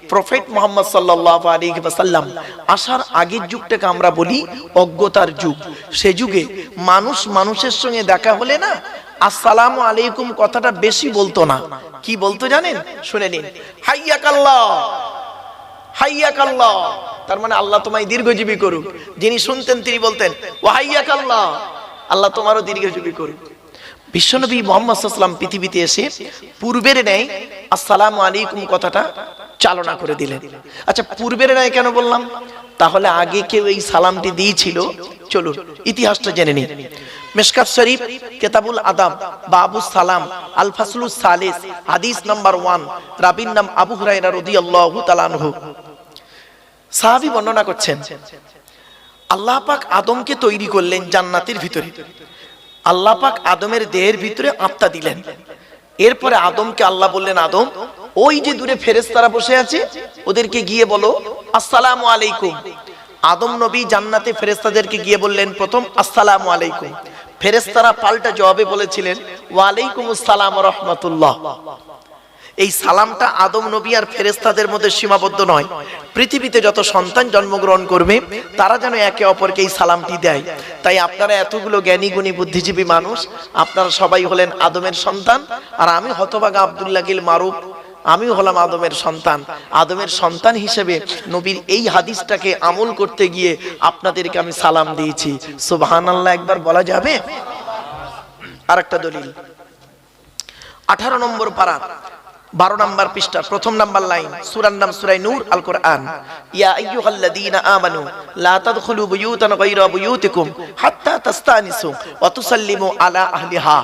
Prophet Muhammad সাল্লাল্লাহু আলাইহি ওয়াসাল্লাম আসার আগের যুগটাকে আমরা বলি অজ্ঞতার যুগ। সে যুগে মানুষ মানুষের সঙ্গে দেখা হলে না আসসালামু আলাইকুম কথাটা বেশি বলতো না। কি বলতো জানেন? শুনে নিন, হাইয়াকাল্লাহ, হাইয়াকাল্লাহ, তার মানে আল্লাহ তোমায় দীর্ঘজীবী করুক। যিনি শুনতেন তিনি বলতেন ওয়া হাইয়াকাল্লাহ, আল্লাহ তোমারও দীর্ঘজীবী করুক। বিশ্বনবী মুহাম্মদ সাল্লাল্লাহু আলাইহি ওয়াসাল্লাম পৃথিবীতে এসে পূর্বের ন্যায় আসসালামু আলাইকুম কথাটা চালনা করে দিলেন। আচ্ছা, পূর্বের ন্যায় কেন বললাম? তাহলে আগে কেউ এই সালামটি দিয়েছিল? চলুন ইতিহাসটা জেনে নিই। মিশকাত শরীফ কিতাবুল আদাব বাবুস সালাম আল ফাসলুস সালিস হাদিস নাম্বার 1, রাবীর নাম আবু হুরায়রা রাদিয়াল্লাহু তাআলা আনহু। সাহাবী বর্ণনা করছেন, আল্লাহ পাক আদমকে তৈরি করলেন জান্নাতের ভিতরে। আল্লাহ পাক আদমের দেহের ভিতরে আত্মা দিলেন। এরপরে আদমকে আল্লাহ বললেন, আদম ওই যে দূরে ফেরেশতারা বসে আছে ওদেরকে গিয়ে বলো আসসালামু আলাইকুম। আদম নবী জান্নাতে ফেরেশতাদেরকে গিয়ে বললেন প্রথম আসসালামু আলাইকুম। ফেরেশতারা পাল্টা জবাবে বলেছিলেন ওয়া আলাইকুমুস সালাম ওয়া রাহমাতুল্লাহ। এই সালামটা আদম নবী আর ফেরেশতাদের মধ্যে সীমাবদ্ধ নয়। পৃথিবীতে যত সন্তান জন্মগ্রহণ করবে তারা যেন একে অপরকে এই সালামটি দেয়। তাই আপনারা এতগুলো জ্ঞানী গুণী বুদ্ধিজীবী মানুষ, আপনারা সবাই হলেন আদমের সন্তান, আর আমি হতভাগা আব্দুল্লাহ গিল মারুফ, আমিও হলাম আদমের সন্তান। আদমের সন্তান হিসেবে নবীর এই হাদিসটাকে আমল করতে গিয়ে আপনাদেরকে আমি সালাম দিয়েছি। সুবহানাল্লাহ একবার বলা যাবে? আরেকটা দলিল, 18 নম্বর পারা 12 নম্বর পৃষ্ঠা, প্রথম নম্বর লাইন, সূরার নাম সূরা নূর, আল কোরআন। ইয়া আইয়ুহাল্লাযীনা আমানু লা তাদখুলু বুয়ুতান গায়রা বুয়ুতিকুম হাত্তা তাস্তানিসু ওয়া তুসাল্লিমু আলা আহলিহা।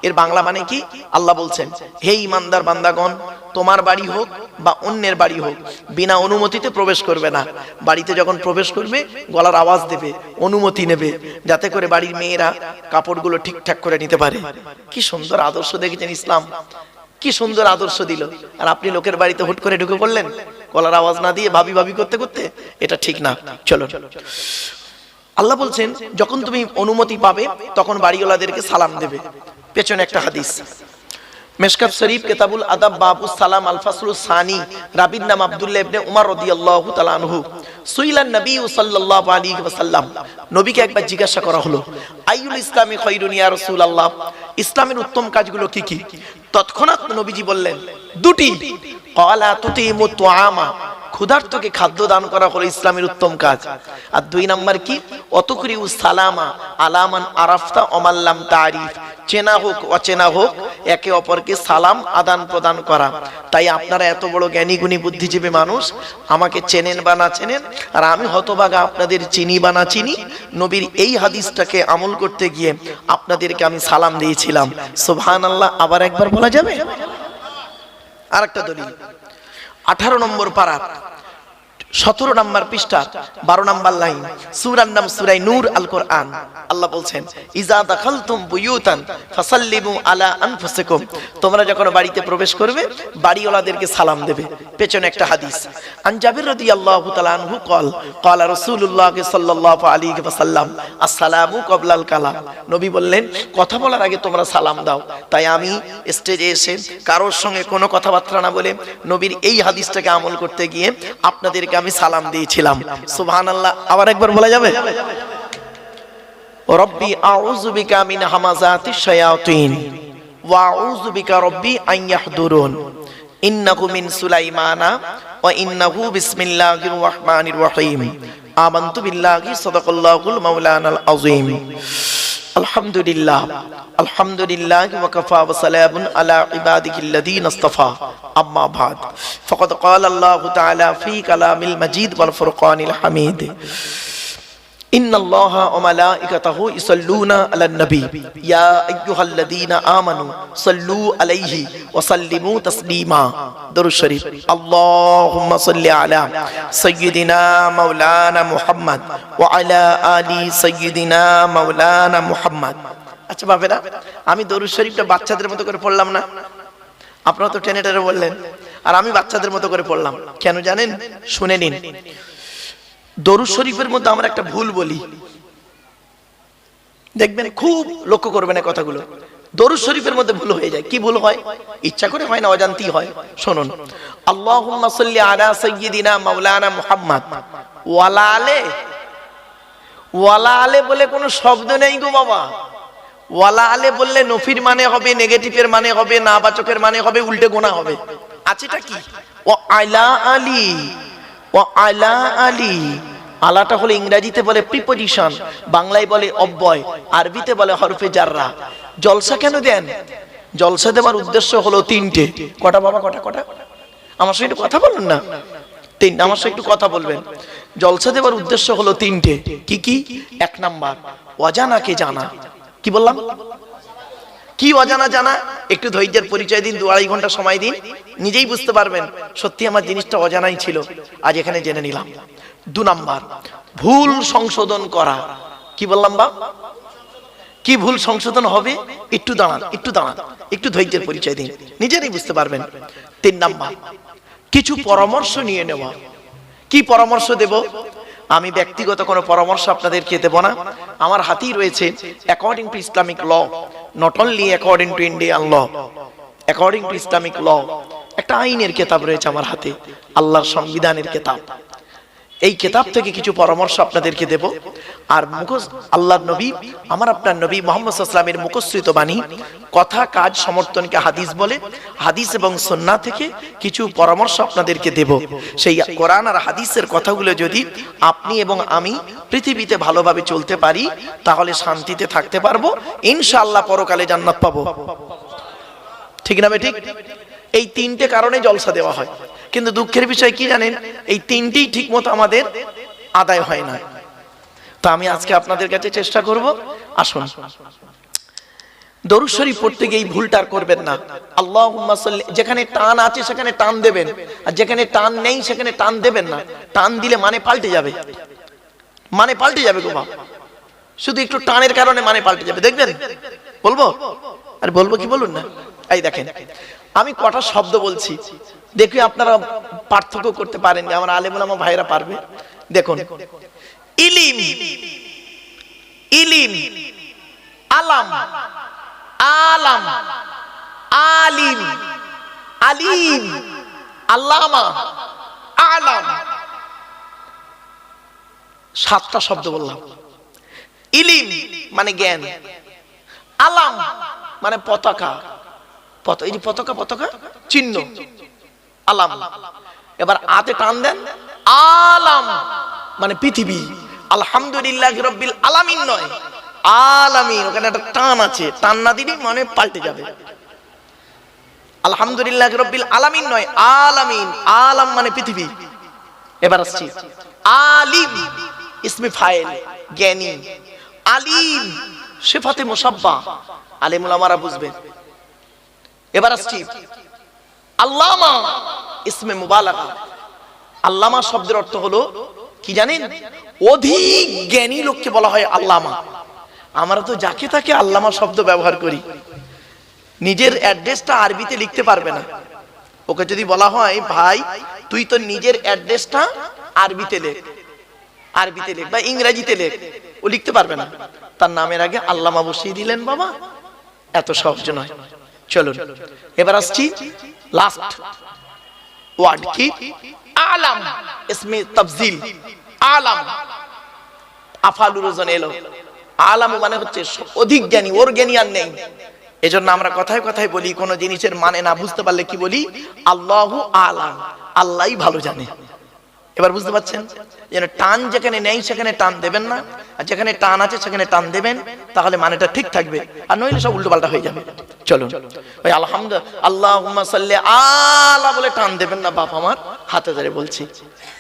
এর বাংলা মানে কি? আল্লাহ বলছেন, হে ঈমানদার বান্দাগণ, তোমার বাড়ি হোক বা অন্যের বাড়ি হোক, বিনা অনুমতিতে প্রবেশ করবে না। বাড়িতে যখন প্রবেশ করবে গলার আওয়াজ দেবে, অনুমতি নেবে, যাতে করে বাড়ির মেয়েরা কাপড়গুলো ঠিকঠাক করে নিতে পারে। কি সুন্দর আদর্শ দেখেছেন ইসলাম, কি সুন্দর আদর্শ দিল। আর আপনি লোকের বাড়িতে হুট করে ঢুকে পড়লেন গলার আওয়াজ না দিয়ে, ভাবি ভাবি করতে করতে। এটা ঠিক না। চলো, আল্লাহ বলছেন যখন তুমি অনুমতি পাবে তখন বাড়িওয়ালাদেরকে সালাম দেবে। পেছনে একটা হাদিস, মিশকাত শরীফ কিতাবুল আদাব বাবুস সালাম আল ফাসলুস সানি, রাবীর নাম আব্দুল্লাহ ইবনে উমর রাদিয়াল্লাহু তাআলা আনহু। সুইলান নবী সাল্লাল্লাহু আলাইহি ওয়াসাল্লাম, নবীকে একবার জিজ্ঞাসা করা হলো, আইয়ুল ইসলামি খায়রুন ইয়া রাসূলুল্লাহ, ইসলামের উত্তম কাজগুলো কি কি? তৎক্ষণাৎ নবীজি বললেন দুটি। ক্বালা তুতিমুত তুআমা, ক্ষুধার্তকে খাদ্য দান করা হলো ইসলামের উত্তম কাজ। আর 2 নাম্বার কি? অতুকরিউস সালামা আলামান আরাফতা ওমাল্লাম তারিফ, চেনা হোক অচেনা হোক একে অপরকে সালাম আদান প্রদান করা। তাই আপনারা এত বড় জ্ঞানী গুণী বুদ্ধিজীবী মানুষ, আমাকে চেনেন বা না চেনেন, আর আমি হতভাগা আপনাদের চিনি বা না চিনি, নবীর এই হাদিসটাকে আমল করতে গিয়ে আপনাদেরকে আমি সালাম দিয়েছিলাম। সুবহানাল্লাহ আবার একবার বলা যাবে? আরেকটা দলিল, 18 নম্বর পারা 17 নম্বর পৃষ্ঠা 12 নম্বর লাইন, সূরার নাম সূরা নূর, আল কোরআন। আল্লাহ বলছেন, ইজা দাখালতুম বুয়ুতান ফাসাল্লিমু আলা আনফুসিকুম, তোমরা যখন বাড়িতে প্রবেশ করবে বাড়িওয়ালাদেরকে সালাম দেবে। পেছনে একটা হাদিস, আন জাবির রাদিয়াল্লাহু তাআলা আনহু قال قال রাসূলুল্লাহ সাল্লাল্লাহু আলাইহি ওয়াসাল্লাম আসসালামু ক্বাবলাল কালাম, নবী বললেন কথা বলার আগে তোমরা সালাম দাও। তাই আমি স্টেজে এসে কারোর সঙ্গে কোনো কথাবার্তা না বলে নবীর এই হাদিসটাকে আমল করতে গিয়ে আপনাদেরকে আমি সালাম দিয়েছিলাম। সুবহানাল্লাহ আবার একবার বলা যাবে? রব্বি আউযু বিকা মিন হামাযাতিশ শায়াতিন ওয়া আউযু বিকা রব্বি আন ইয়াহদুরুন ইন্নাহু মিন সুলাইমানা ওয়া ইন্নাহু বিসমিল্লাহির রাহমানির রহিম আমানতু বিল্লাহি সাদাকাল্লাহুল মাওলানাল আযীম। আলহামদুলিল্লাহ, আলহামদুলিল্লাহ ওয়া কাফা ওয়া সালামুন আলা ইবাদিহিল্লাযীনা ইসতাফা, আম্মা বাদ। ফাকাদ ক্বালা আল্লাহু তাআলা ফী কালামিল মাজিদ ওয়াল ফুরকানিল হামিদ, ইন্নাল্লাহা ওয়া মালাইকাতাহু ইসাল্লুনা আলান নবী ইয়া আইয়ুহাল্লাযীনা আমানু সাল্লু আলাইহি ওয়া সাল্লিমু তাসলিমা। দরুদ শরীফ। আল্লাহুম্মা সাল্লি আলা সাইয়্যিদিনা মাওলানা মুহাম্মদ ওয়া আলা আলি সাইয়্যিদিনা মাওলানা মুহাম্মদ। আচ্ছা বাবেরা, আমি দরুদ শরীফটা বাচ্চাদের মতো করে পড়লাম না? আপনারা তো টেনে টেনে বললেন, আর আমি বাচ্চাদের মতো করে পড়লাম। কেন জানেন? শুনে নিন। দরুদ শরীফের মধ্যে আমরা একটা ভুল বলি, দেখবেন খুব লক্ষ্য করবেন এই কথাগুলো। দরুদ শরীফের মধ্যে ভুল হয়ে যায়। কি ভুল হয়? ইচ্ছা করে হয় না, অজান্তি হয়। শুনুন, আল্লাহুম্মা সাল্লি আলা সাইয়্যিদিনা মাওলানা মুহাম্মদ ওয়ালা আলে। ওয়ালা আলে বলে কোনো শব্দ নেই গো বাবা। ওয়ালা আলে বললে নফির মানে হবে, নেগেটিভের মানে হবে, নাবাচকের মানে হবে, উল্টে গোনা হবে। আছেটা কি? ও আলা আলী, ও আলা আলী। আলাটা হলো ইংরেজিতে বলে প্রিপজিশন, বাংলায় বলে অব্যয়, আরবিতে বলে হরফে জাররা। জলসা কেন দেন? জলসা দেওয়ার উদ্দেশ্য হলো তিনটে। কটা বাবা? কটা কটা? আমার সাথে একটু কথা বলুন না। তিনটা, আমার সাথে একটু কথা বলবেন। জলসা দেওয়ার উদ্দেশ্য হলো তিনটে। কি কি? এক নাম্বার, অজানাকে জানা। কি বললাম? কি অজানা জানা? একটু ধৈর্যের পরিচয় দিন, 2-2.5 ঘন্টা সময় দিন, নিজেই বুঝতে পারবেন সত্যি আমার জিনিসটা অজানাই ছিল, আজ এখানে জেনে নিলাম। 2 নাম্বার, ভুল সংশোধন করা। কি বললাম বা? কি ভুল সংশোধন হবে? একটু দাঁড়ান, একটু দাঁড়ান, একটু ধৈর্যের পরিচয় দিন, নিজেরই বুঝতে পারবেন। 3 নাম্বার, কিছু পরামর্শ নিয়ে নেওয়া। কি পরামর্শ দেব? আমি ব্যক্তিগত কোনো পরামর্শ আপনাদেরকে দেব না। আমার হাতেই রয়েছে according to Islamic law, not only according to Indian law, according to Islamic law একটা আইনের কিতাব রয়েছে আমার হাতে, আল্লাহর সংবিধানের কিতাব। এই কিতাব থেকে কিছু পরামর্শ আপনাদেরকে দেব। আর আল্লাহর নবী, আমার আপনার নবী মুহাম্মদ সাল্লাল্লাহু আলাইহি ওয়াসাল্লামের মুখশ্রিত বাণী, কথা কাজ সমর্থনকে হাদিস বলে, হাদিস এবং সুন্নাহ থেকে কিছু পরামর্শ আপনাদেরকে দেব। সেই কোরআন আর হাদিসের কথাগুলো যদি আপনি এবং আমি পৃথিবীতে ভালোভাবে চলতে পারি, তাহলে শান্তিতে থাকতে পারবো, ইনশাআল্লাহ পরকালে জান্নাত পাবো। ঠিক না ঠিক? এই 3টে কারণে জলসা দেওয়া হয়। কিন্তু দুঃখের বিষয় কি জানেন? এই 3টেই ঠিক মতো আমাদের আদায় হয় না। তো আমি আজকে আপনাদের কাছে চেষ্টা করব, আসুন দরুদ শরীফ পড়তে গিয়ে এই ভুলটা আর করবেন না। আল্লাহুম্মা সাল্লি, যেখানে টান আছে সেখানে টান দেবেন, আর যেখানে টান নেই সেখানে টান দেবেন না। টান দিলে মানে পাল্টে যাবে, মানে পাল্টে যাবে গো বাবা। শুধু একটু টানের কারণে মানে পাল্টে যাবে, দেখবেন। বলবো? আর বলবো কি বলুন না। এই দেখেন, আমি কটা শব্দ বলছি, দেখি আপনারা পার্থক্য করতে পারেন, আমার আলেম ওলামা ভাইরা পারবে। দেখুন, ইলিম, ইলিম, আলাম, আলাম, আলিম, আলিম, আল্লামা, আলাম। 7টা শব্দ বললাম। ইলিম মানে জ্ঞান, আলাম মানে পতাকা, এই যে পতাকা, পতাকা চিহ্ন, আলাম। এবার আতে টান দেন, আলাম মানে পৃথিবী। আলহামদুলিল্লাহি রাব্বিল আলামিন নয়, আলামিন, ওখানে একটা টান আছে, টান না দিলে মানে পাল্টে যাবে। আলহামদুলিল্লাহি রাব্বিল আলামিন নয়, আলামিন, আলাম মানে পৃথিবী। এবার আসছি, আলিম ইসমে ফাইল, জ্ঞানী। আলিম সিফাতে মুসাব্বা, আলেম ওলামারা বুঝবেন। এবার আসছি, আল্লামা ইসমে মুবালাগা। আল্লামা শব্দের অর্থ হলো কি জানেন? অধিক জ্ঞানী লোককে বলা হয় আল্লামা। আমরা তো যাকে তাকে আল্লামা শব্দ ব্যবহার করি। নিজের অ্যাড্রেসটা আরবিতে লিখতে পারবে না। ওকে যদি বলা হয়, ভাই তুই তো নিজের অ্যাড্রেসটা আরবিতে লেখ, আরবিতে লেখ বা ইংরেজিতে লেখ, ও লিখতে পারবে না। তার নামের আগে আল্লামা বসিয়ে দিলেন বাবা, এত সহজ নয়। চলুন এবার আসছি লাস্ট ওয়ার্ড, কি? আলাম ইসমে তাফজিল, আলাম আফালুর ওজন এলো। আলাম মানে হচ্ছে অধিক জ্ঞানী, ওর জ্ঞানী আর নেই। এজন্য আমরা কথায় কথায় বলি, কোন জিনিসের মানে না বুঝতে পারলে কি বলি? আল্লাহু আলাম, আল্লাহই ভালো জানে। এবার বুঝতে পারছেন? যেন টান যেখানে নেই সেখানে টান দেবেন না, আর যেখানে টান আছে সেখানে টান দেবেন, তাহলে মানেটা ঠিক থাকবে, আর নইলে সব উল্টো পাল্টা হয়ে যাবে। চলুন, ওই আলহামদুলিল্লাহ আল্লাহুম্মা সাল্লি আলা বলে টান দেবেন না বাপ আমার, হাতে ধরে বলছি।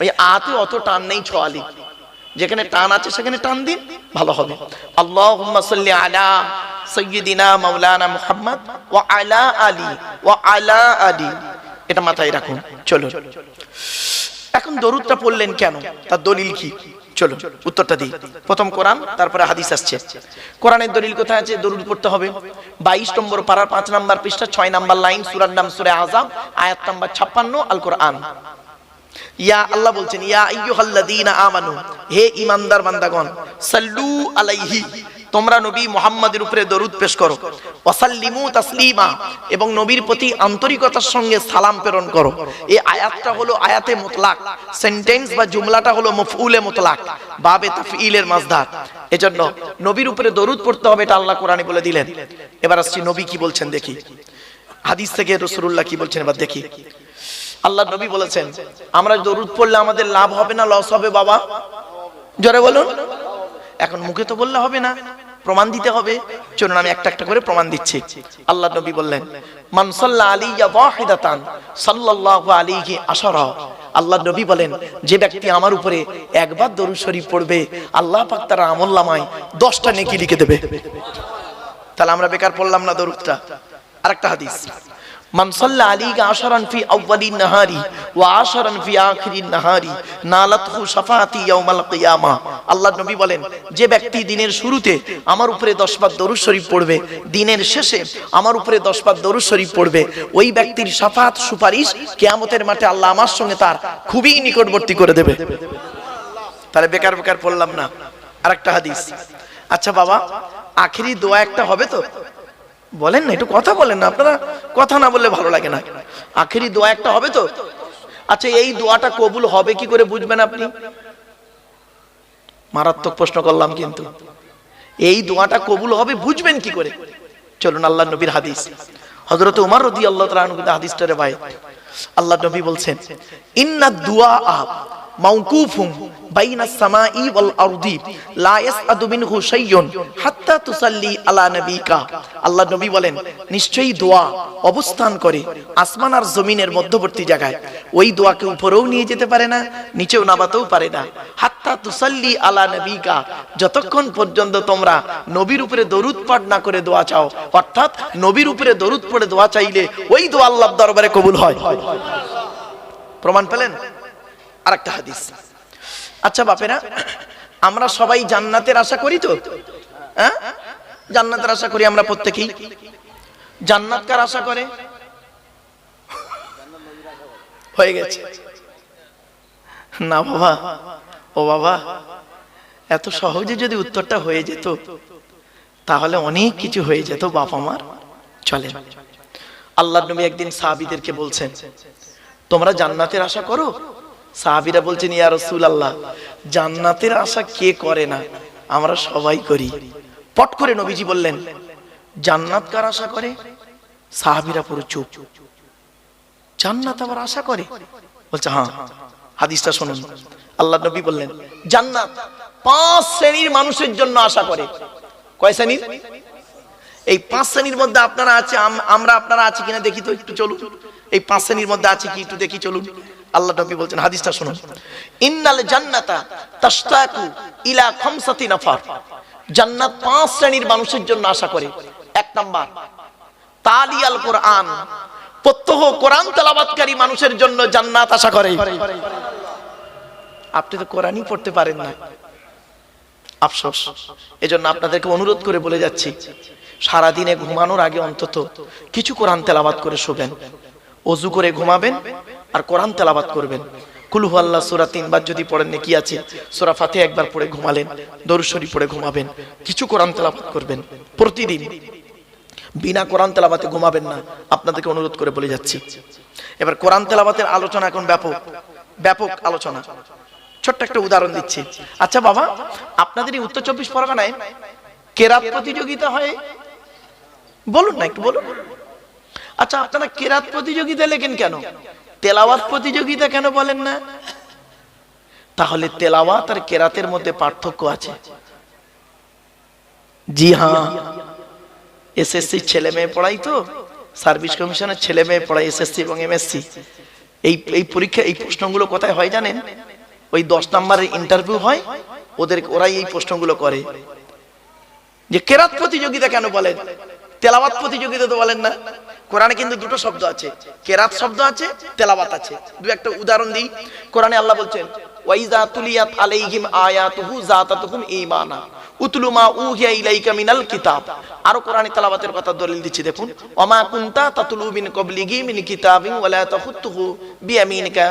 ওই আতে অত টান নেই, ছোয়ালি, যেখানে টান আছে সেখানে টান দিন, ভালো হবে। আল্লাহুম্মা সাল্লি আলা সাইয়্যিদিনা মাওলানা মুহাম্মদ ওয়া আলা আলি ওয়া আলা আলি, এটা মাথায় রাখুন। চলুন, এখন দরুদটা পড়লেন কেন, তার দলিল কি? চলো উত্তরটা দিই। প্রথম কোরআন, তারপরে হাদিস আসছে। কোরআনের দলিল কোথায় আছে? দরুদ পড়তে হবে 22 নম্বর পারার 5 নম্বর পৃষ্ঠা 6 নম্বর লাইন, সূরার নাম সূরা আহজাব, আয়াত নাম্বার 56, আল কোরআন। ইয়া আল্লাহ বলছেন, ইয়া আইয়ুহাল্লাযীনা আমানু, হে ঈমানদার বান্দাগণ, সাল্লু আলাইহি, তোমরা নবী মুহাম্মাদের উপরে দরুদ পেশ করো, ওয়াসাল্লিমু তাসলিমা, এবং নবীর প্রতি আন্তরিকতার সঙ্গে সালাম প্রেরণ করো। এই আয়াতটা হলো আয়াতে মুতলাক, সেন্টেন্স বা জুমলাটা হলো মফউলে মুতলাক, বাবে তাফঈলের মাসদার। এজন্য নবীর উপরে দরুদ পড়তে হবে, এটা আল্লাহ কোরআনে বলে দিলেন। এবার আসছি নবী কি বলছেন দেখি, হাদিস থেকে রাসূলুল্লাহ কি বলছেন এবার দেখি। আল্লাহ নবী বলেছেন, আমরা দরুদ পড়লে আমাদের লাভ হবে না লস হবে বাবা? জোরে বলুন। এখন মুখে তো বললে হবে না, প্রমাণ দিতে হবে। চলুন আমি একটা একটা করে প্রমাণ দিচ্ছি। আল্লাহ নবী বললেন, মান সাল্লা আলাইয়া ওয়াহিদাতান সাল্লাল্লাহু আলাইহি আশারা। আল্লাহ নবী বলেন, যে ব্যক্তি আমার উপরে একবার দরুদ শরীফ পড়বে, আল্লাহ পাক তার আমলনামায় 10টা নেকি লিখে দেবে। তাহলে আমরা বেকার পড়লাম না দরুদটা। আরেকটা হাদিস, মান সাল্লা আলাইকা আশরান ফি আউয়ালিন নাহারি ওয়া আশরান ফি আখিরিন নাহারি নালাতহু শাফাআতি ইয়াউমাল কিয়ামা। আল্লাহ নবী বলেন, যে ব্যক্তি দিনের শুরুতে আমার উপরে 10 বার দরুদ শরীফ পড়বে, দিনের শেষে আমার উপরে 10 বার দরুদ শরীফ পড়বে, ওই ব্যক্তির শাফাআত সুপারিশ কিয়ামতের মাঠে আল্লাহ আমার সঙ্গে তার খুবই নিকটবর্তী করে দেবে। তাহলে বেকার বেকার পড়লাম না। আরেকটা হাদিস, আচ্ছা বাবা আখেরি দোয়া একটা হবে তো? বলেন না, একটু কথা বলেন না, আপনারা কথা না বললে ভালো লাগে না। আখেরি দোয়া একটা হবে তো? আচ্ছা এই দোয়াটা কবুল হবে কি করে বুঝবেন আপনি? মারাত্মক প্রশ্ন করলাম কিন্তু। এই দোয়াটা কবুল হবে বুঝবেন কি করে? চলুন আল্লাহ নবীর হাদিস, হযরত ওমর রাদিয়াল্লাহু তাআলা আনহু হাদিসটা রিওয়ায়াত। আল্লাহ নবী বলছেন, ইন্না দুআ মাওকুফুম বাইনাস সামাই ওয়াল আরদি লা ইয়াসআদু মিনহু শাইউন হাত্তা তুসাল্লি আলা নবিকা। আল্লাহ নবী বলেন, নিশ্চয়ই দোয়া অবস্থান করে আসমান আর জমিনের মধ্যবর্তী জায়গায়। ওই দোয়াকে উপরেও নিয়ে যেতে পারে না, নিচেও নামাতেও পারে না। হাত্তা তুসাল্লি আলা নবিকা, যতক্ষণ পর্যন্ত তোমরা নবীর উপরে দরুদ পাঠ না করে দোয়া চাও, অর্থাৎ নবীর উপরে দরুদ পড়ে দোয়া চাইলে ওই দোয়া আল্লাহর দরবারে কবুল হয়। প্রমাণ পেলেন? আরেকটা হাদিস, আচ্ছা বাপেরা আমরা সবাই জান্নাতের আশা করি তো? হ্যাঁ, জান্নাতের আশা করি আমরা প্রত্যেকেই। জান্নাত কার আশা করে? হয়ে গেছে না বাবা? ও বাবা, এত সহজে যদি উত্তরটা হয়ে যেত তাহলে অনেক কিছু হয়ে যেত বাপ আমার। চলেন, আল্লাহর নবী একদিন সাহাবীদেরকে বলছেন, তোমরা জান্নাতের আশা করো? সাহাবীরা বলছেন, ইয়া রাসূলুল্লাহ, জান্নাতের আশা কে করে না? আমরা সবাই করি। পট করে নবীজি বললেন, জান্নাত কার আশা করে? সাহাবীরা পুরো চুপ। জান্নাত আবার আশা করে? বলছে হ্যাঁ। হাদিসটা শুনুন। আল্লাহর নবী বললেন, জান্নাত 5 শ্রেণীর মানুষের জন্য আশা করে। কয় শ্রেণীর? এই 5 শ্রেণীর মধ্যে আপনারা আছে, আমরা আপনারা আছি কিনা দেখি তো, একটু চলুন। এই 5 শ্রেণীর মধ্যে আছে কি একটু দেখি, চলুন। আল্লাহ নবী বলছেন, হাদিসটা শুনুন, ইন্নাল জান্নাতা তাশতাকু ইলা খামসাতি নাফার। জান্নাত 5 শ্রেণীর মানুষের জন্য আশা করে। 1 নাম্বার, তালিয়াল কোরআন, প্রত্যহ কোরআন তেলাওয়াতকারী মানুষের জন্য জান্নাত আশা করে। আপনি তো কোরআনই পড়তে পারেন না, আফসোস। এজন্য আপনাদেরকে অনুরোধ করে বলে যাচ্ছি, সারা দিনে ঘুমানোর আগে অন্তত কিছু কোরআন তেলাওয়াত করে শোবেন। ওযু করে ঘুমাবেন আর কোরআন তেলাওয়াত করবেন। কুল হুয়াল্লাহ সূরা 3 বার যদি পড়েন নেকি আছে, সূরা ফাতিহা একবার পড়ে ঘুমালেন, দরুদ শরীফ পড়ে ঘুমাবেন, কিছু কোরআন তেলাওয়াত করবেন প্রতিদিন। বিনা কোরআন তেলাওয়াতে ঘুমাবেন না, আপনাদেরকে অনুরোধ করে বলে যাচ্ছি। এবার কোরআন তেলাওয়াতের আলোচনা এখন ব্যাপক ব্যাপক আলোচনা। ছোট্ট একটা উদাহরণ দিচ্ছি। আচ্ছা বাবা, আপনাদের এই উত্তর 24 পরগনায় কেরাত প্রতিযোগিতা হয়? বলুন না, একটু বলুন। আচ্ছা আপনারা কেরাত প্রতিযোগিতা লেখেন কেন? তেলাওয়াত প্রতিযোগিতা কেন বলেন না? তাহলে তেলাওয়াত আর কেরাতের মধ্যে পার্থক্য আছে। জি হ্যাঁ, এসএসসি ছেলে মেয়ে পড়াই তো, সার্ভিস কমিশনের ছেলে মেয়ে পড়াই, এসএসসি এবং এমএসসি। এই পরীক্ষা, এই প্রশ্নগুলো কোথায় হয় জানেন? ওই 10 নম্বরের ইন্টারভিউ হয়, ওরাই এই প্রশ্নগুলো করে। যে কেরাত প্রতিযোগিতা কেন বলেন, তেলাওয়াত প্রতিযোগিতা তো বলেন না? কোরআনে কিন্তু দুটো শব্দ আছে, কেরাত শব্দ আছে, তেলাওয়াত আছে। দুই একটা উদাহরণ দিই। কোরআনে আল্লাহ বলছেন, ওয়াইজা তুলিয়াত আলাইহিম আয়াতুহু যাতাতুহুম ঈমানা উতলু মা উহিয়া ইলাইকা মিনাল কিতাব। আর কোরআনে তেলাওয়াতের কথা দলিল দিচ্ছি, দেখুন, ওমা কুনতা তাতলু মিন ক্বাবলিহি মিন কিতাবিন ওয়ালা তাখুতুহু বিয়ামিনিকা।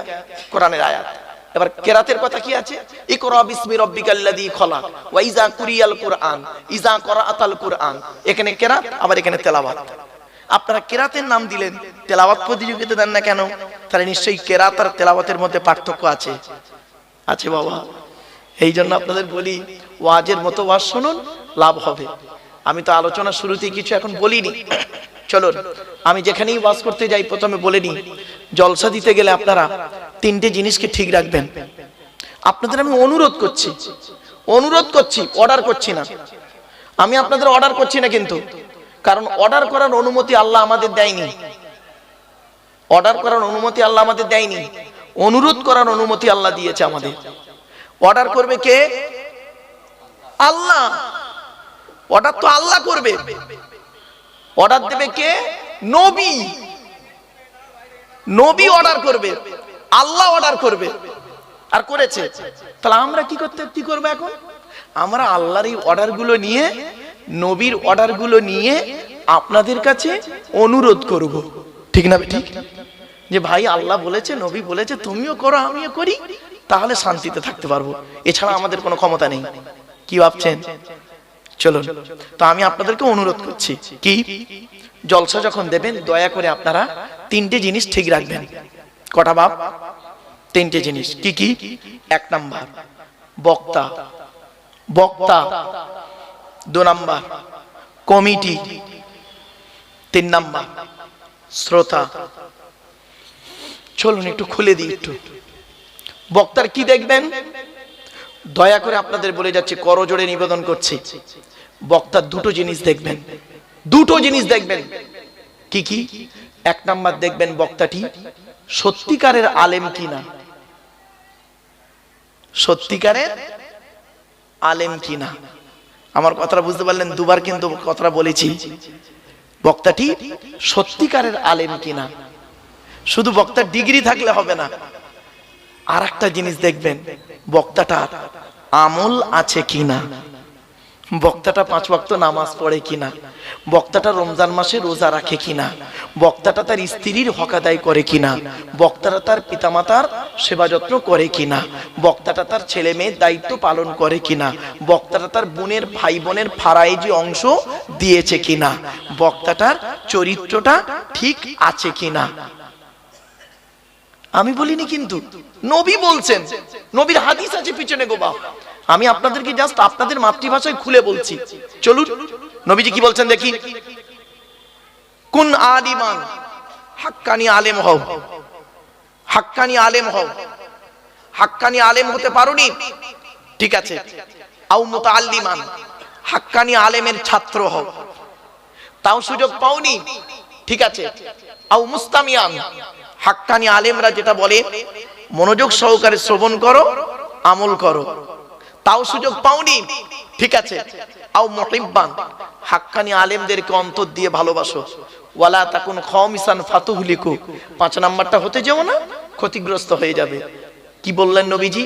কোরআনের আয়াত। এবার কেরাতের কথা কি আছে? ইকরা বিসমি রাব্বিকাল্লাযী খলাক ওয়া ইযা কুরিয়াল কুরআন ইযা করাআতাল কুরআন। এখানে কেরাত, আবার এখানে তেলাওয়াত। আপনারা কেরাতের নাম দিলেন, তেলাওয়াত প্রতিযোগিতা দেন না কেন? তাহলে নিশ্চয়ই কেরাত আর তেলাওয়াতের মধ্যে পার্থক্য আছে। আছে বাবা। এই জন্য আপনাদের বলি, ওয়াজের মতো ওয়াজ শুনুন, লাভ হবে। আমি তো আলোচনা শুরুতেই কিছু এখন বলিনি। চলুন, আমি যেখানেই ওয়াজ করতে যাই প্রথমে বলে নিই, জলসা দিতে গেলে আপনারা তিনটে জিনিসকে ঠিক রাখবেন। আপনাদের আমি অনুরোধ করছি, অর্ডার করছি না। আমি আপনাদের অর্ডার করছি না কিন্তু, কারণ অর্ডার করার অনুমতি আল্লাহ আমাদের দেয়নি। অর্ডার করার অনুমতি আল্লাহ আমাদের দেয়নি, অনুরোধ করার অনুমতি আল্লাহ দিয়েছে আমাদের। অর্ডার করবে কে? আল্লাহ। অর্ডার তো আল্লাহ করবে। অর্ডার দেবে কে? নবী। নবী অর্ডার করবে, আল্লাহ অর্ডার করবে, আর করেছে। তাহলে আমরা কি করব এখন? আমরা আল্লাহর এই অর্ডারগুলো নিয়ে, নবীর অর্ডারগুলো নিয়ে আপনাদের কাছে অনুরোধ করব। ঠিক না? ঠিক, যে ভাই আল্লাহ বলেছে, নবী বলেছে, তুমিও করো আমিও করি, তাহলে শান্তিতে থাকতে পারবো। এছাড়া আমাদের কোনো ক্ষমতা নেই। কি ভাবছেন? চলুন, তো আমি আপনাদেরকে অনুরোধ করছি, কি জলসা যখন দেবেন দয়া করে আপনারা তিনটে জিনিস ঠিক রাখবেন। কটা বাপ? তিনটে জিনিস। কি কি? এক নাম্বার বক্তা, 2 নাম্বার কমিটি, 3 নাম্বার শ্রোতা। চলুন একটু খুলে দিই একটু। বক্তার কি দেখবেন? দয়া করে আপনাদের বলে যাচ্ছি, করজোড়ে নিবেদন করছি, বক্তার দুটো জিনিস দেখবেন। কি কি? এক নাম্বার দেখবেন বক্তাটি সত্যিকারের আলেম কিনা। সত্যিকারের আলেম কিনা। আমার কথাটা বুঝতে পারলেন? দুবার কিন্তু কথাটা বলেছি। বক্তাটি সত্যিকারের আলেম কিনা। শুধু বক্তার ডিগ্রি থাকলে হবে না। আর একটা জিনিস দেখবেন, বক্তাটার আমল আছে কিনা। বক্তাটা 5 ওয়াক্ত নামাজ পড়ে কিনা, বক্তাটা রমজান মাসে রোজা রাখে কিনা, বক্তাটা তার স্ত্রীর হক আদায় করে কিনা, বক্তাটা তার পিতামাতার সেবা যত্ন করে কিনা, বক্তাটা তার ছেলে মেয়ের দায়িত্ব পালন করে কিনা, বক্তাটা তার বোনের ভাই বোনের ফারাইজি অংশ দিয়েছে কিনা, বক্তাটার চরিত্রটা ঠিক আছে কিনা। আমি বলিনি কিন্তু, নবী বলছেন, নবীর হাদিস আছে পিছনে গো বাপ। আমি আপনাদেরকে জাস্ট আপনাদের মাতৃভাষায় খুলে বলছি। চলুন নবীজি কি বলছেন দেখি। কুন আলিমান, হাক্কানি আলেম হও। হাক্কানি আলেম হও। হাক্কানি আলেম হতে পারোনি, ঠিক আছে। আও মুতাআল্লিমান, হাক্কানি আলেমের ছাত্র হও, তাও সুযোগ পাওনি, ঠিক আছে। আও মুস্তামিয়ান, হাক্কানি আলেমরা যেটা বলে মনোযোগ সহকারে শ্রবণ করো, আমল করো, তাও সুযোগ পাওনি, ঠিক আছে। আও মুহিব্বান, হাক্কানি আলেমদেরকে অন্তর দিয়ে ভালোবাসো। ওয়ালা তাকুন খামিসান ফাতুহলিকু, 5 নাম্বারটা হতে যেও না, ক্ষতিগ্রস্ত হয়ে যাবে। কি বললেন নবীজি?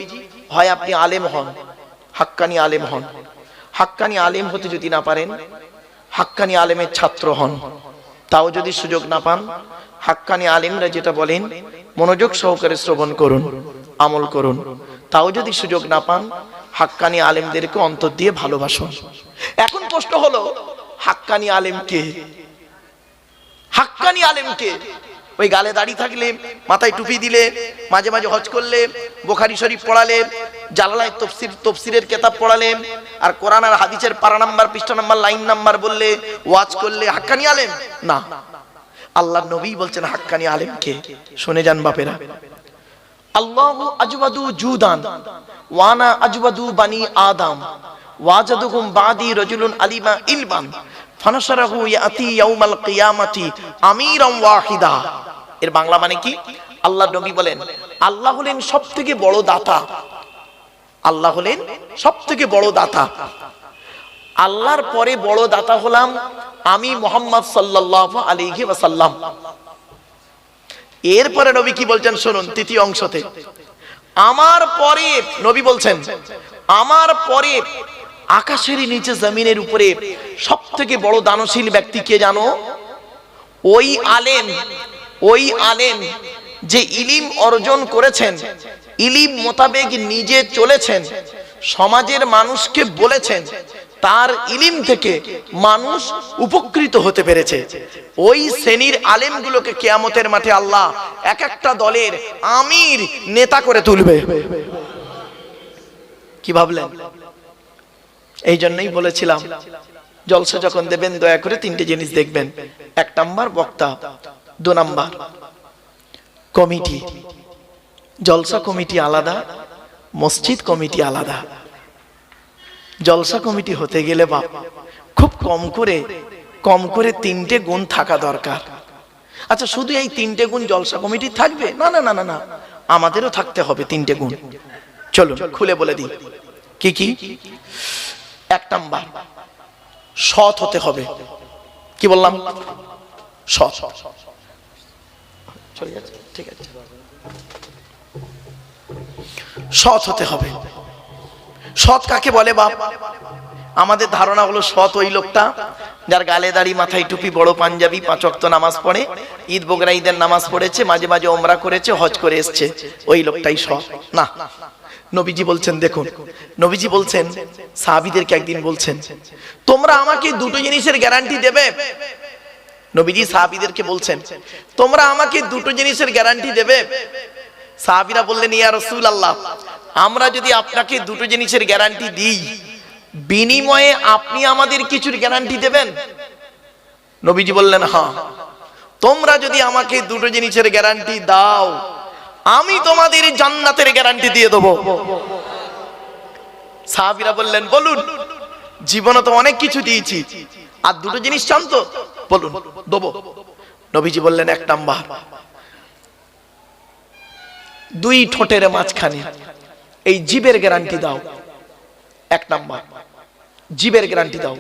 হয় আপনি আলেম হন, হাক্কানি আলেম হন। হাক্কানি আলেম হতে যদি না পারেন, হাক্কানি আলেমের ছাত্র হন। তাও যদি সুযোগ না পান, হাক্কানি আলেমরা যেটা বলেন মনোযোগ সহকারে শ্রবণ করুন, আমল করুন। তাও যদি সুযোগ না পান, হাক্কানি আলেমদেরকে অন্তর দিয়ে ভালোবাসুন। এখন প্রশ্ন হলো, হাক্কানি আলেম কে? হাক্কানি আলেম কে? ওই গালে দাড়ি থাকলে, মাথায় টুপি দিলে, মাঝে মাঝে হজ করলে, বুখারী শরীফ পড়ালে, জালালায়ে তফসিরের কিতাব পড়ালে, আর কোরআন আর হাদিসের পারা নাম্বার, পৃষ্ঠা নাম্বার, লাইন নাম্বার বললে, ওয়াজ করলে হাক্কানি আলেম না। আল্লাহর নবী বলছেন হাক্কানি আলেম কে। শুনে যান বাপেরা। আল্লাহু আজওয়াদু জুদান ওয়ানা আজওয়াদু বানি আদম ওয়াজাদুহুম বাদি রাজুলুন আলিমা ইলমান ফানাশারাহু ইয়াতি ইয়াউমাল কিয়ামাতি আমিরান ওয়াহিদা। এর বাংলা মানে কি? আল্লাহর নবী বলেন, আল্লাহ হলেন সবথেকে বড় দাতা। আল্লাহ হলেন সবথেকে বড় দাতা। আল্লাহর পরে বড় দাতা হলাম আমি মুহাম্মদ সাল্লাল্লাহু আলাইহি ওয়াসাল্লাম। এরপরে নবী কি বলছেন শুনুন, তৃতীয় অংশতে। আমার পরে নবী বলছেন, আমার পরে আকাশের নিচে জমিনের উপরে সবথেকে বড় দানশীল ব্যক্তি কে জানো? ওই আলেম যে ইলম অর্জন করেছেন, ইলম মোতাবেক নিজে চলেছেন, সমাজের মানুষকে বলেছেন, তার ইলম থেকে মানুষ উপকৃত হতে পেরেছে, ওই শ্রেণীর আলেমগুলোকে কিয়ামতের মাঠে আল্লাহ এক একটা দলের আমির নেতা করে তুলবে। কি ভাবলেন? এই জন্যই বলেছিলাম জলসা যখন দেবেন দয়া করে তিনটে জিনিস দেখবেন। 1 নাম্বার বক্তা, 2 নাম্বার কমিটি। জলসা কমিটি আলাদা, মসজিদ কমিটি আলাদা। জলসা কমিটি হতে গেলে বাপ খুব কম করে 3টে গুণ থাকা দরকার। আচ্ছা, শুধু এই 3টে গুণ জলসা কমিটি থাকবে? না না না না না, আমাদেরও থাকতে হবে 3টে গুণ। চলুন খুলে বলে দিই কি কি। 1 নাম্বার, সৎ হতে হবে। কি বললাম? সৎ। চলে যাচ্ছে, ঠিক আছে। সৎ হতে হবে। সৎ কাকে বলে বাপ? আমাদের ধারণা হলো সৎ ওই লোকটা যার গালে দাড়ি, মাথায় টুপি, বড় পাঞ্জাবি, 5 ওয়াক্ত নামাজ পড়ে, ঈদ বকরা ঈদের নামাজ পড়েছে, মাঝে মাঝে ওমরা করেছে, হজ করে এসছে, ওই লোকটাই সৎ না। নবীজি বলছেন, দেখুন নবীজি বলছেন, সাহাবীদেরকে একদিন বলছেন, তোমরা আমাকে দুটো জিনিসের গ্যারান্টি দেবে। নবীজি সাহাবীদেরকে বলছেন, তোমরা আমাকে দুটো জিনিসের গ্যারান্টি দেবে। সাহাবীরা বললেন, ইয়া রাসূলুল্লাহ, আমরা যদি আপনাকে দুটো জিনিসের গ্যারান্টি দিই, বিনিময়ে আপনি আমাদের কিছুর গ্যারান্টি দেবেন? নবীজি বললেন, হ্যাঁ, তোমরা যদি আমাকে দুটো জিনিসের গ্যারান্টি দাও, আমি তোমাদের জান্নাতের গ্যারান্টি দিয়ে দেব। সাহাবীরা বললেন, বলুন, জীবনে তো অনেক কিছু দিয়েছি, আর দুটো জিনিস চান তো বলুন, দেবো। নবীজি বললেন, 1 নাম্বার, 2 ঠোঁটের মাঝখানে এই জিবের গ্যারান্টি দাও। 1 নাম্বার, জিবের গ্যারান্টি দাও।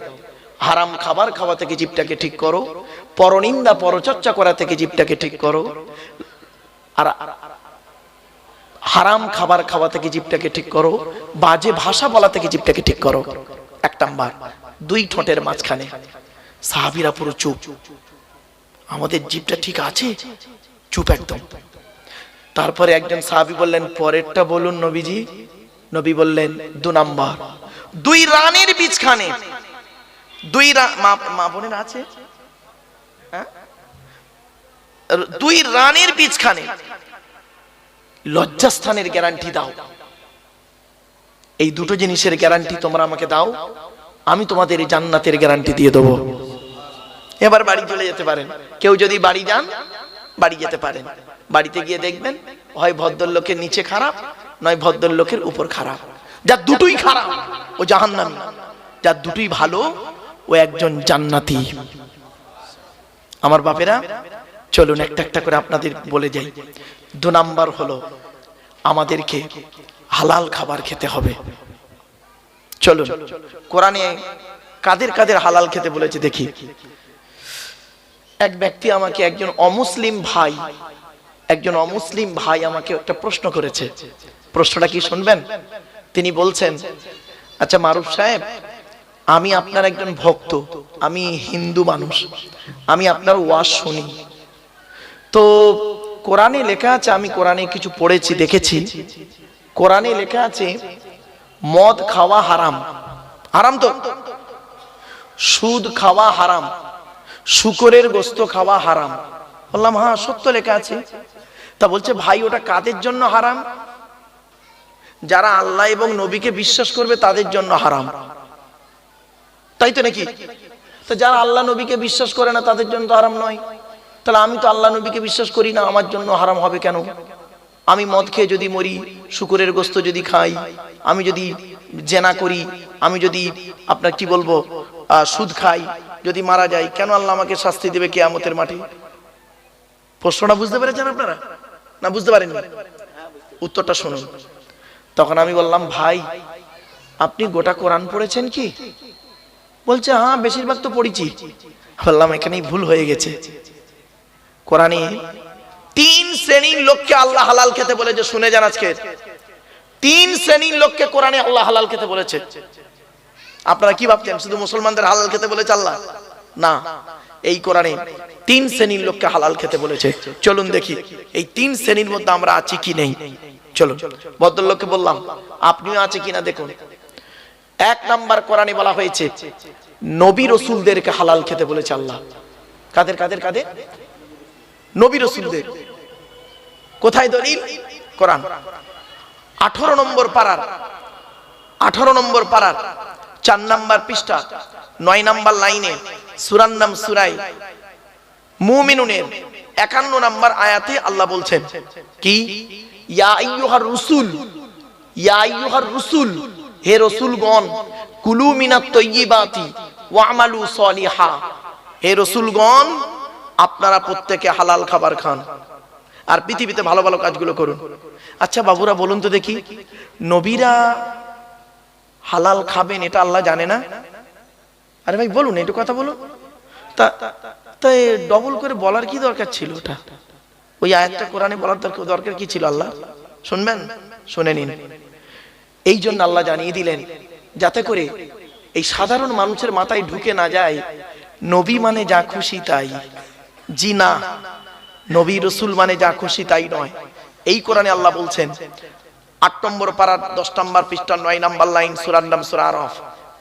হারাম খাবার খাওয়া থেকে জিভটাকে ঠিক করো, পরনিন্দা পরচর্চা করা থেকে জিভটাকে ঠিক করো, আর হারাম খাবার খাওয়া থেকে জিভটাকে ঠিক করো, বাজে ভাষা বলা থেকে জিভটাকে ঠিক করো। 1 নাম্বার, 2 ঠোঁটের মাঝখানে। সাহাবীরা পুরো চুপ। আমাদের জিভটা ঠিক আছে? চুপ একদম। তারপরে একজন সাহাবী বললেন, পরেরটা বলুন নবীজি। নবী বললেন, 2 নাম্বার, 2 রানের বীজখানে। 2 মা বোনের আছে? 2 রানের বীজখানে লজ্জাস্থানের গ্যারান্টি দাও। এই দুটো জিনিসের গ্যারান্টি তোমরা আমাকে দাও, আমি তোমাদের জান্নাতের গ্যারান্টি দিয়ে দেবো। এবার বাড়ি চলে যেতে পারেন। কেউ যদি বাড়ি যান, বাড়ি যেতে পারেন। বাড়িতে গিয়ে দেখবেন, হয় ভদ্রলোকের নিচে খারাপ, নয় ভদ্রলোকের উপর খারাপ। যার দুটোই খারাপ ও জাহান্নামী, যার দুটোই ভালো ও একজন জান্নাতি। আমার বাপেরা, চলুন একটা একটা করে আপনাদের বলে যাই। 2 নাম্বার হলো, আমাদেরকে হালাল খাবার খেতে হবে। চলুন কোরআনে কাদের কাদের হালাল খেতে বলেছে দেখি। এক ব্যক্তি আমাকে, একজন অমুসলিম ভাই আমাকে একটা প্রশ্ন করেছে। প্রশ্নটা কি শুনবেন? তিনি বলছেন, আচ্ছা মারুফ সাহেব, আমি আপনার একজন ভক্ত, আমি হিন্দু মানুষ, আমি আপনার ওয়াজ শুনি। তো কোরআনে লেখা আছে, আমি কোরআনে কিছু পড়েছি, দেখেছি, কোরআনে লেখা আছে মদ খাওয়া হারাম। হারাম তো? সুদ খাওয়া হারাম, শুকরের গোশত খাওয়া হারাম। বললাম, হ্যাঁ সত্য লেখা আছে। তা বলছে, ভাই ওটা কাদের জন্য হারাম? যারা আল্লাহ এবং নবীকে বিশ্বাস করবে তাদের জন্য হারাম। তাই তো নাকি? তো যারা আল্লাহ নবীকে বিশ্বাস করে না তাদের জন্য তো হারাম নয়। তাহলে আমি তো আল্লাহ নবীকে বিশ্বাস করি না, আমার জন্য হারাম হবে কেন? আমি মদ খেয়ে যদি মরি, শুকরের গোশত যদি খাই, আমি যদি জেনা করি, আমি যদি আপনার কি বলবো সুদ খাই, যদি মারা যাই, কেন আল্লাহ আমাকে শাস্তি দেবে কিয়ামতের মাঠে? প্রশ্নটা বুঝতে পেরেছেন আপনারা না বুঝতে পারেননি? উত্তরটা শুনুন। তখন আমি বললাম, ভাই আপনি গোটা কোরআন পড়েছেন কি? বলছে, হ্যাঁ বেশিরভাগ তো পড়েছি। বললাম, এখানেই ভুল হয়ে গেছে। কোরআনে 3 শ্রেণীর লোককে আল্লাহ হালাল খেতে বলেছে। শুনে যান আজকে, 3 শ্রেণীর লোককে কোরআনে আল্লাহ হালাল খেতে বলেছে। আপনারা কি ভাবছেন শুধু মুসলমানদের হালাল খেতে বলেছে আল্লাহ? না, এই কোরআনে 3 শ্রেণীর লোককে হালাল খেতে বলেছে। চলুন দেখি এই 3 শ্রেণীর মধ্যে আমরা আছি কি নেই। চলো ভদ্রলোককে বললাম আপনিও আছে কিনা দেখুন। 1 নাম্বার কোরআনে বলা হয়েছে নবী রাসূলদেরকে হালাল খেতে বলেছে আল্লাহ। কাদের কাদের কাদের? নবী রাসূলদের। কোথায় দলিল? কোরআন 18 নম্বর পারার 4 নাম্বার পৃষ্ঠা 9 নাম্বার লাইনে সূরার নাম সূরায়ে মুমিনুনের 51 নাম্বার আয়াতে আল্লাহ বলছেন কি, ইয়া আইয়ুহার রসুল, হে রসুলগণ, কুলু মিনাত তাইয়্যিবাতি ওয়া'মালু সলিহা, হে রসুলগণ আপনারা প্রত্যেকে হালাল খাবার খান আর পৃথিবীতে ভালো ভালো কাজগুলো করুন। আচ্ছা বাবুরা বলুন তো দেখি, নবীরা হালাল খাবেন এটা আল্লাহ জানে না? আরে ভাই বলুন, একটু কথা বলুন। তাই ডবল করে বলার কি দরকার ছিল? ওটা ওই আয়াতটা কোরআনে বলার দরকার কি ছিল? আল্লাহ শুনবেন, শুনে নিন। এই জন্য আল্লাহ জানিয়ে দিলেন যাতে করে এই সাধারণ মানুষের মাথায় ঢুকে না যায় নবী মানে যা খুশি তাই। জি না, নবী রাসূল মানে যা খুশি তাই নয়। এই কোরআনে আল্লাহ বলছেন 8 নম্বর পারা 10 নম্বর পৃষ্ঠা 9 নম্বর লাইন সূরার নাম সূরা আরাফ,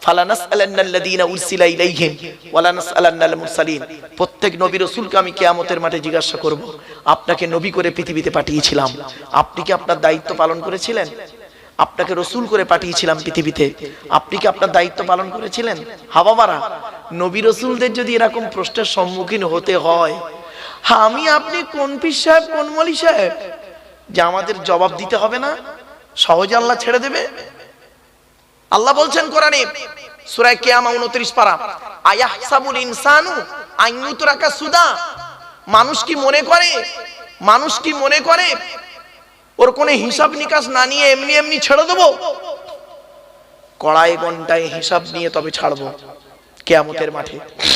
ফালানাসআলান্নাল্লাযীনা উরসিলা ইলাইহিম ওয়ালা নাসআলান্নাল মুরসালিন। প্রত্যেক নবী রাসূলকে আমি কিয়ামতের মাঠে জিজ্ঞাসা করব, আপনাকে নবী করে পৃথিবীতে পাঠিয়েছিলাম, আপনি কি আপনার দায়িত্ব পালন করেছিলেন? আপনাকে রাসূল করে পাঠিয়েছিলাম পৃথিবীতে, আপনি কি আপনার দায়িত্ব পালন করেছিলেন? হাবাবারা, নবী রাসূলদের যদি এরকম প্রশ্নের সম্মুখীন হতে হয়, হ্যাঁ আমি আপনি কোন পীর সাহেব কোন মৌলভী সাহেব যে আমাদের জবাব দিতে হবে না? সহজে আল্লাহ ছেড়ে দেবে? আল্লাহ বলছেন কোরআনে সূরা কিয়ামা 29 পারা, আয়াহসাবুল ইনসানু আন ইউতরাকা সুদা, মানুষ কি মনে করে ওর কোনো হিসাব নিকাশ না নিয়ে এমনি এমনি ছেড়ে দেবো? কড়াই ঘন্টায় হিসাব নিয়ে তবে ছাড়বো কিয়ামতের মাঠে।